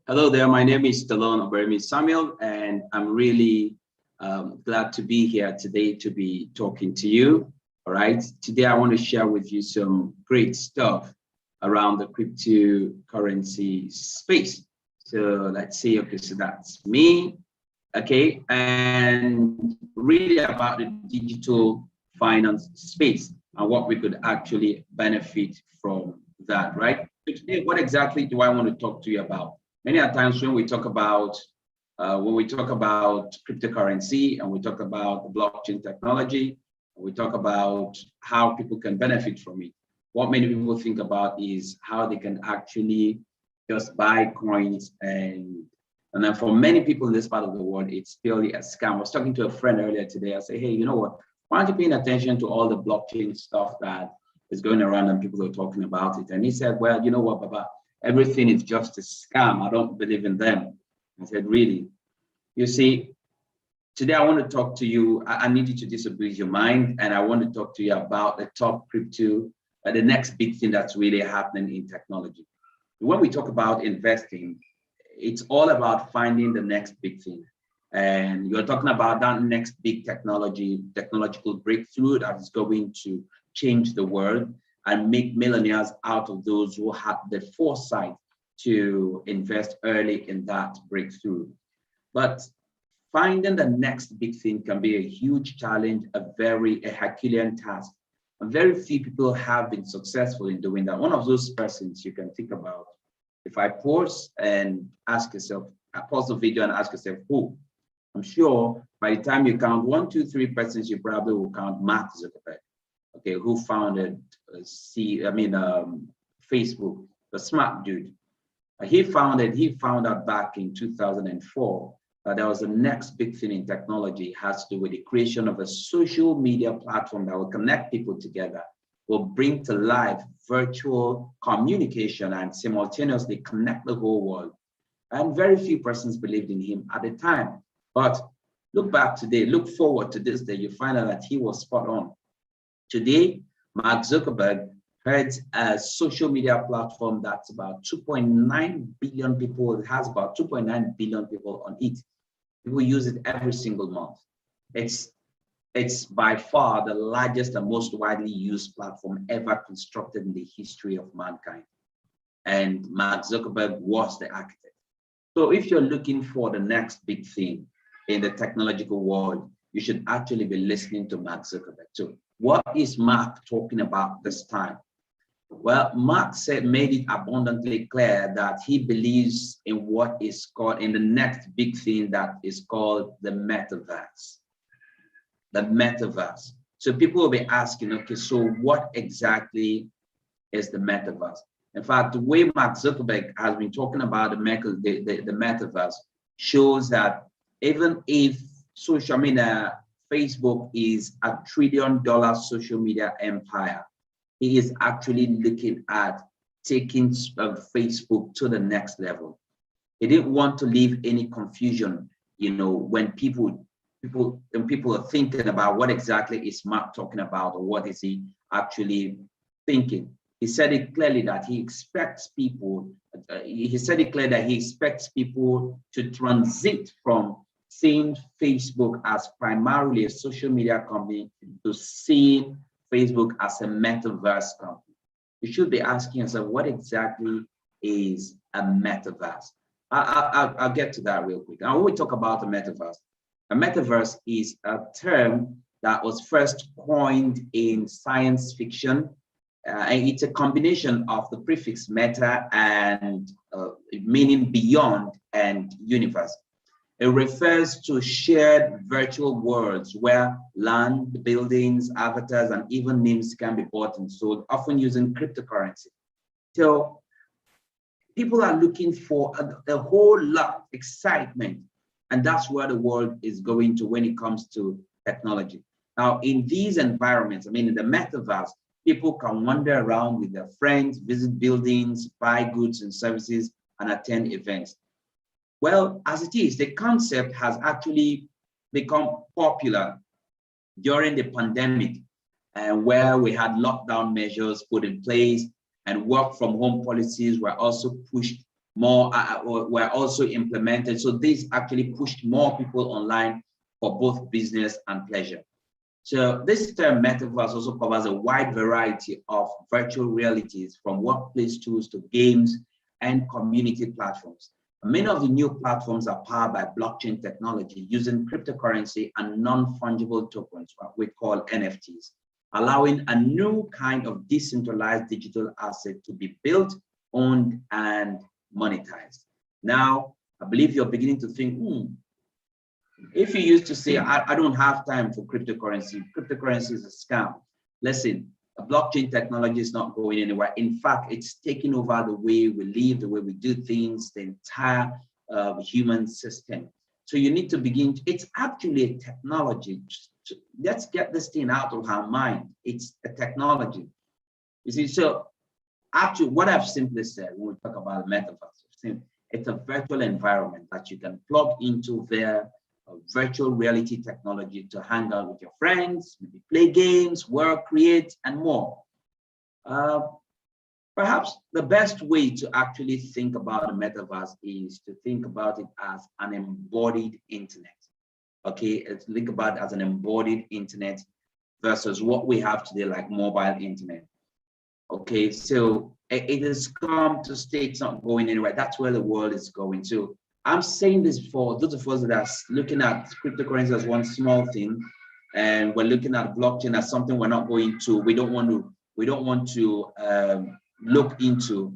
Hello there, my name is Stallone-Obaraemi Samuel, and I'm really glad to be here today to be talking to you. All right, today I want to share with you some great stuff around the cryptocurrency space. So let's see, okay, so that's me, okay, and really about the digital finance space and what we could actually benefit from that, right? So today, what exactly do I want to talk to you about? Many times when we talk about cryptocurrency and we talk about blockchain technology, we talk about how people can benefit from it. What many people think about is how they can actually just buy coins, and then for many people in this part of the world, it's purely a scam. I was talking to a friend earlier today. I said, hey, you know what? Why aren't you paying attention to all the blockchain stuff that is going around and people are talking about it? And he said, well, you know what, Baba? Everything is just a scam. I don't believe in them. I said, really? You see, today I want to talk to you. I need you to disabuse your mind, and I want to talk to you about the top crypto, the next big thing that's really happening in technology. When we talk about investing, it's all about finding the next big thing. And you're talking about that next big technological breakthrough that is going to change the world and make millionaires out of those who had the foresight to invest early in that breakthrough. But finding the next big thing can be a huge challenge, a Herculean task. And very few people have been successful in doing that. One of those persons you can think about, if I pause and ask yourself, pause the video and ask yourself, who? I'm sure by the time you count 1, 2, 3 persons, you probably will count Mark Zuckerberg. Okay, who founded Facebook, the smart dude. He found out back in 2004 that there was the next big thing in technology. It has to do with the creation of a social media platform that will connect people together, will bring to life virtual communication and simultaneously connect the whole world. And very few persons believed in him at the time. But look back today, look forward to this day, you find out that he was spot on. Today, Mark Zuckerberg heads a social media platform that's about 2.9 billion people. It has about 2.9 billion people on it. People use it every single month. It's by far the largest and most widely used platform ever constructed in the history of mankind. And Mark Zuckerberg was the architect. So if you're looking for the next big thing in the technological world, you should actually be listening to Mark Zuckerberg too. What is Mark talking about this time? Well, Mark made it abundantly clear that he believes in what is called, in the next big thing that is called the metaverse. The metaverse. So people will be asking, okay, so what exactly is the metaverse? In fact, the way Mark Zuckerberg has been talking about the metaverse shows that even if Facebook is a $1 trillion social media empire, he is actually looking at taking Facebook to the next level. He didn't want to leave any confusion, when people are thinking about what exactly is Mark talking about or what is he actually thinking. He said it clearly that he expects people, to transit from seeing Facebook as primarily a social media company to seeing Facebook as a metaverse company. You should be asking yourself, what exactly is a metaverse? I'll get to that real quick. Now, when we talk about a metaverse is a term that was first coined in science fiction. And it's a combination of the prefix meta and meaning beyond and universe. It refers to shared virtual worlds where land, buildings, avatars, and even names can be bought and sold, often using cryptocurrency. So people are looking for a whole lot of excitement, and that's where the world is going to when it comes to technology. Now, in these environments, in the metaverse, people can wander around with their friends, visit buildings, buy goods and services, and attend events. Well, as it is, the concept has actually become popular during the pandemic, where we had lockdown measures put in place and work from home policies were also pushed more were also implemented. So this actually pushed more people online for both business and pleasure. So this term metaverse also covers a wide variety of virtual realities, from workplace tools to games and community platforms. Many of the new platforms are powered by blockchain technology using cryptocurrency and non-fungible tokens, what we call NFTs, allowing a new kind of decentralized digital asset to be built, owned, and monetized. Now, I believe you're beginning to think, if you used to say, I don't have time for cryptocurrency is a scam. Listen, the blockchain technology is not going anywhere. In fact, it's taking over the way we live, the way we do things, the entire human system. So you need to begin, it's actually a technology. Let's get this thing out of our mind. It's a technology. You see, so actually what I've simply said when we talk about the metaverse, it's a virtual environment that you can plug into their virtual reality technology to hang out with your friends, maybe play games, work, create, and more. Perhaps the best way to actually think about the metaverse is to think about it as an embodied internet. Okay, think about it as an embodied internet versus what we have today, like mobile internet. Okay, so it has come to stay, it's not going anywhere. That's where the world is going to. I'm saying this for those of us that are looking at cryptocurrency as one small thing, and we're looking at blockchain as something we don't want to look into.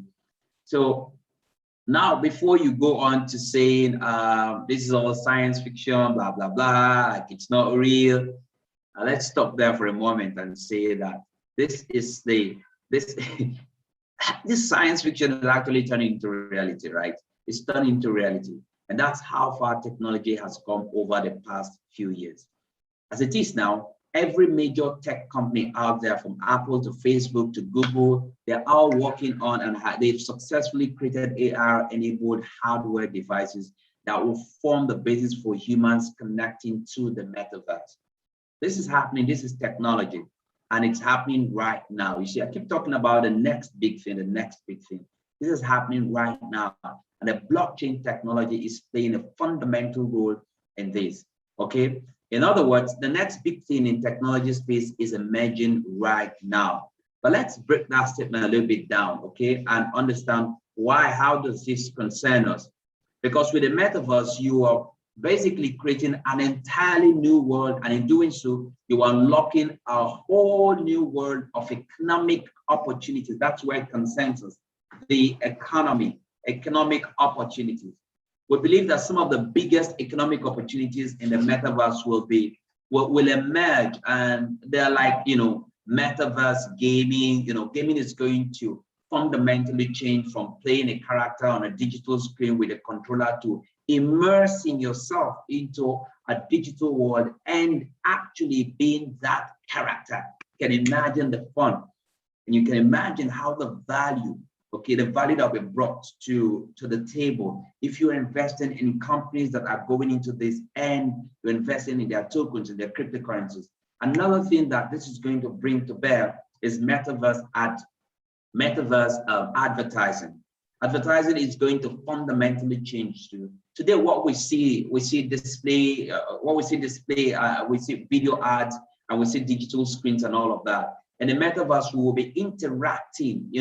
So now, before you go on to saying this is all science fiction, blah blah blah, like it's not real, let's stop there for a moment and say that this science fiction is actually turning into reality, right? It's turned into reality. And that's how far technology has come over the past few years. As it is now, every major tech company out there, from Apple to Facebook to Google, they're all working on and they've successfully created AR-enabled hardware devices that will form the basis for humans connecting to the metaverse. This is happening, this is technology, and it's happening right now. You see, I keep talking about the next big thing, the next big thing. This is happening right now. And the blockchain technology is playing a fundamental role in this, okay? In other words, the next big thing in technology space is emerging right now. But let's break that statement a little bit down, okay? And understand why, how does this concern us? Because with the metaverse, you are basically creating an entirely new world. And in doing so, you are unlocking a whole new world of economic opportunities. That's where it concerns us, the economic opportunities. We believe that some of the biggest economic opportunities in the metaverse will emerge, and they're like, metaverse gaming. Gaming is going to fundamentally change from playing a character on a digital screen with a controller to immersing yourself into a digital world and actually being that character. You can imagine the fun, and you can imagine how the value that we brought to the table. If you're investing in companies that are going into this and you're investing in their tokens and their cryptocurrencies. Another thing that this is going to bring to bear is metaverse advertising. Advertising is going to fundamentally change too. Today, what we see display, we see video ads, and we see digital screens and all of that. And the metaverse, we will be interacting,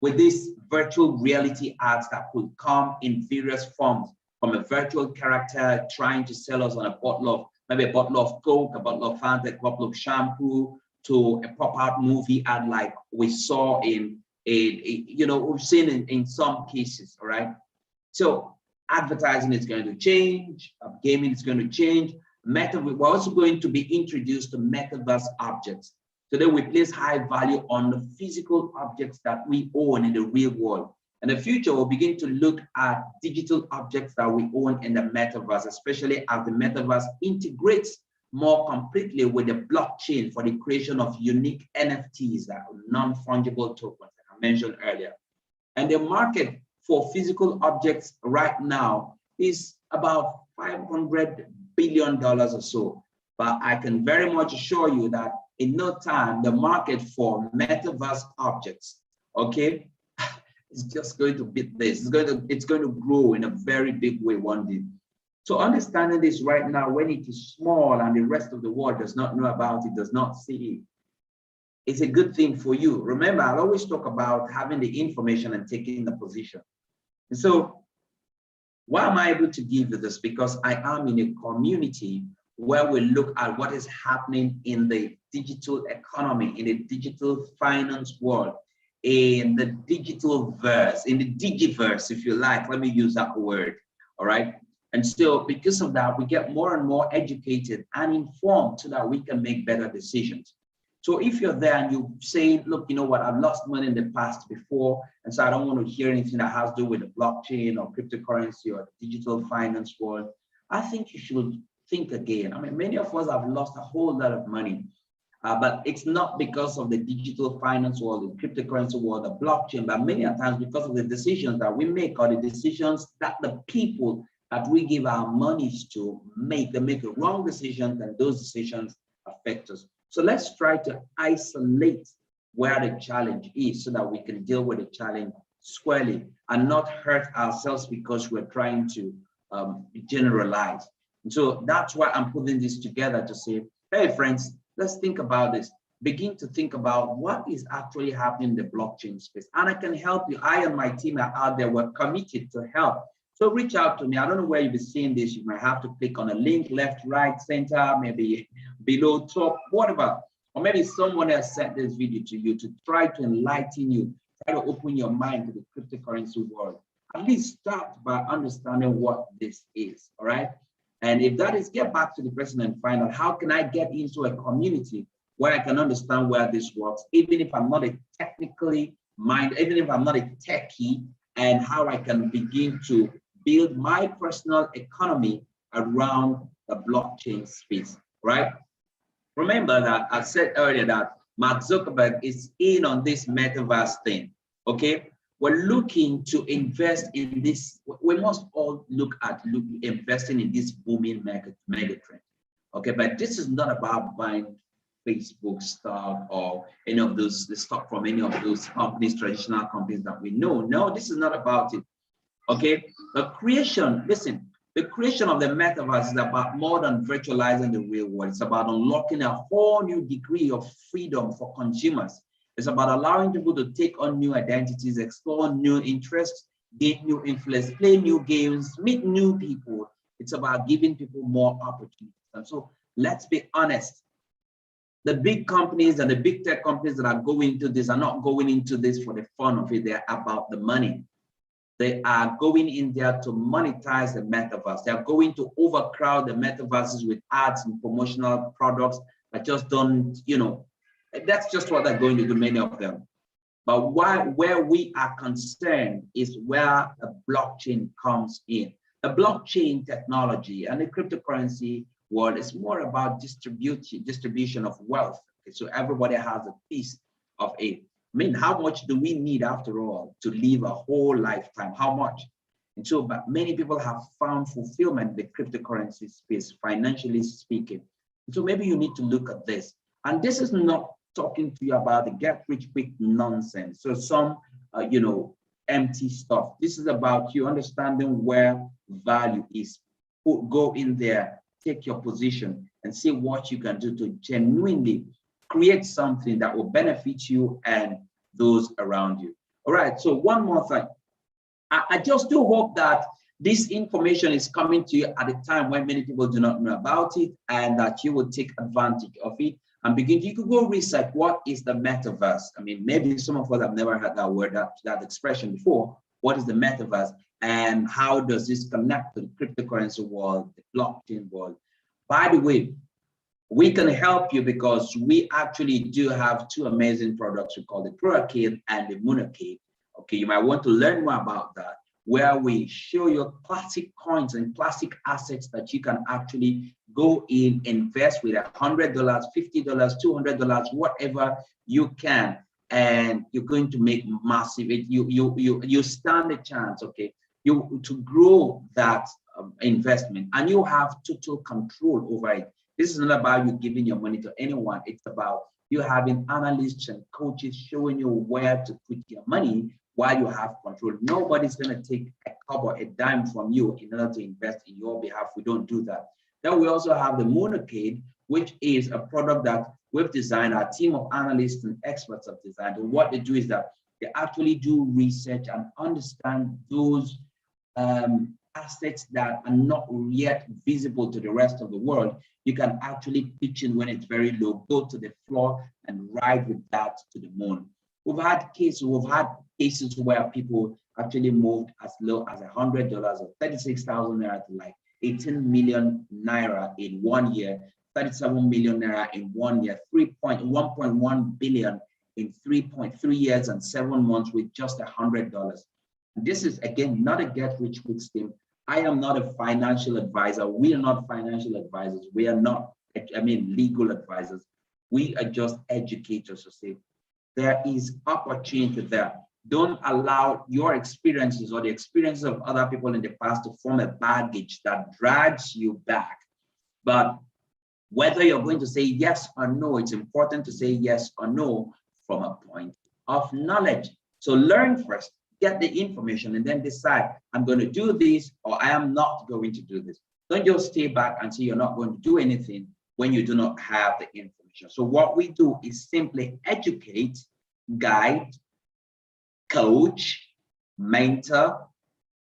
with these virtual reality ads that could come in various forms, from a virtual character trying to sell us on a bottle of Coke, a bottle of Fanta, a bottle of shampoo, to a pop-out movie ad like we saw we've seen in some cases, all right? So advertising is going to change, gaming is going to change. We're also going to be introduced to metaverse objects. Today, we place high value on the physical objects that we own in the real world. In the future, we'll begin to look at digital objects that we own in the metaverse, especially as the metaverse integrates more completely with the blockchain for the creation of unique NFTs, that are non-fungible tokens that I mentioned earlier. And the market for physical objects right now is about $500 billion or so. But I can very much assure you that in no time, the market for metaverse objects, okay, It's just going to beat this. It's going to grow in a very big way one day. So understanding this right now, when it is small and the rest of the world does not know about it, does not see it, it's a good thing for you. Remember, I always talk about having the information and taking the position. And so why am I able to give you this? Because I am in a community where we look at what is happening in the digital economy, in the digital finance world, in the digital verse, in the digiverse, if you like. Let me use that word. All right. And so because of that, we get more and more educated and informed so that we can make better decisions. So if you're there and you say, look, you know what, I've lost money in the past before, and so I don't want to hear anything that has to do with the blockchain or cryptocurrency or the digital finance world, I think you should think again. I mean, many of us have lost a whole lot of money, but it's not because of the digital finance world, the cryptocurrency world, the blockchain, but many times because of the decisions that we make or the decisions that the people that we give our monies to make. They make the wrong decisions, and those decisions affect us. So let's try to isolate where the challenge is so that we can deal with the challenge squarely and not hurt ourselves because we're trying to generalize. And so that's why I'm putting this together to say, hey, friends, let's think about this. Begin to think about what is actually happening in the blockchain space. And I can help you. I and my team are out there. We're committed to help. So reach out to me. I don't know where you'll be seeing this. You might have to click on a link, left, right, center, maybe below, top, whatever. Or maybe someone else sent this video to you to try to enlighten you, try to open your mind to the cryptocurrency world. At least start by understanding what this is, all right? And if that is, get back to the person and find out how can I get into a community where I can understand where this works, even if I'm not a technically minded, even if I'm not a techie, and how I can begin to build my personal economy around the blockchain space, right? Remember that I said earlier that Mark Zuckerberg is in on this metaverse thing, okay? We're looking to invest in this. We must all look at investing in this booming mega trend, okay? But this is not about buying Facebook stock or any of those, the stock from any of those companies, traditional companies that we know. No, this is not about it. Okay, the creation, listen, the creation of the metaverse is about more than virtualizing the real world. It's about unlocking a whole new degree of freedom for consumers. It's about allowing people to take on new identities, explore new interests, gain new influence, play new games, meet new people. It's about giving people more opportunities. And so let's be honest. The big companies and the big tech companies that are going into this are not going into this for the fun of it. They're about the money. They are going in there to monetize the metaverse. They are going to overcrowd the metaverses with ads and promotional products that just don't, you know, that's just what they're going to do, many of them. But where we are concerned is where the blockchain comes in. The blockchain technology and the cryptocurrency world is more about distribution of wealth. Okay, so everybody has a piece of it. I mean, how much do we need after all to live a whole lifetime? How much? And so, but many people have found fulfillment in the cryptocurrency space, financially speaking. And so maybe you need to look at this. And this is not talking to you about the get rich quick nonsense. So some, you know, empty stuff. This is about you understanding where value is. Go in there, take your position and see what you can do to genuinely create something that will benefit you and those around you. All right, so one more thing. I just do hope that this information is coming to you at a time when many people do not know about it and that you will take advantage of it and begin. You could go research what is the metaverse. I mean, maybe some of us have never heard that word, that expression before. What is the metaverse and how does this connect to the cryptocurrency world, the blockchain world? By the way, we can help you because we actually do have two amazing products we call the Pro Arcade and the Moon Arcade. Okay, you might want to learn more about that, where we show you classic coins and classic assets that you can actually go in, invest with $100, $50, $200, whatever you can, and you're going to make massive. You stand a chance, okay, to grow that investment, and you have total control over it. This is not about you giving your money to anyone. It's about You having analysts and coaches showing you where to put your money while you have control. Nobody's going to take a cup or a dime from you in order to invest in your behalf. We don't do that. Then we also have the Moonarcade, which is a product that we've designed. Our team of analysts and experts have designed. And what they do is that they actually do research and understand those assets that are not yet visible to the rest of the world. You can actually pitch in when it's very low, go to the floor and ride with that to the moon. We've had cases where people actually moved as low as $100 or 36,000 naira to like 18 million naira in 1 year, 37 million naira in 1 year, 1.1 billion in 3.3 years and 7 months with just $100. This is, again, not a get-rich-quick scheme. I am not a financial advisor. We are not financial advisors. We are not, legal advisors. We are just educators to say there is opportunity there. Don't allow your experiences or the experiences of other people in the past to form a baggage that drags you back. But whether you're going to say yes or no, it's important to say yes or no from a point of knowledge. So learn first, get the information, and then decide, I'm going to do this or I am not going to do this. Don't just stay back and say you're not going to do anything when you do not have the information. So what we do is simply educate, guide, coach, mentor,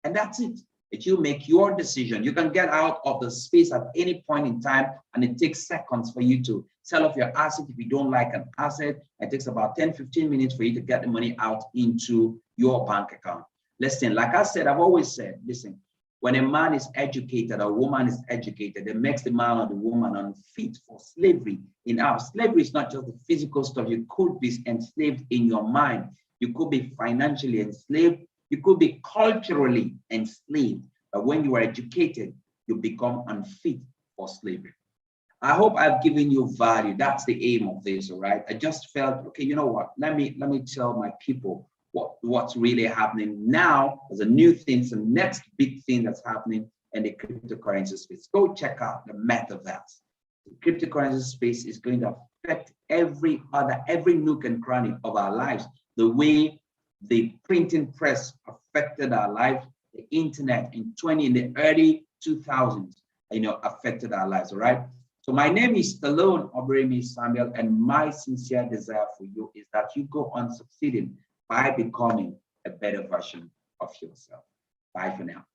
and that's it. If you make your decision, you can get out of the space at any point in time, and it takes seconds for you to sell off your asset. If you don't like an asset, it takes about 10-15 minutes for you to get the money out into your bank account. Listen, like I said, I've always said, listen, when a man is educated, a woman is educated, it makes the man or the woman unfit for slavery. In our slavery, is not just the physical stuff. You could be enslaved in your mind. You could be financially enslaved. You could be culturally enslaved. But when you are educated, you become unfit for slavery. I hope I've given you value. That's the aim of this, all right? I just felt, okay, you know what? Let me tell my people what's really happening now. There's a new thing, it's the next big thing that's happening in the cryptocurrency space. Go check out the metaverse. The cryptocurrency space is going to affect every nook and cranny of our lives. The way the printing press affected our lives, the internet in the early 2000s, affected our lives, all right? So my name is Stallone-Obaraemi Samuel, and my sincere desire for you is that you go on succeeding by becoming a better version of yourself. Bye for now.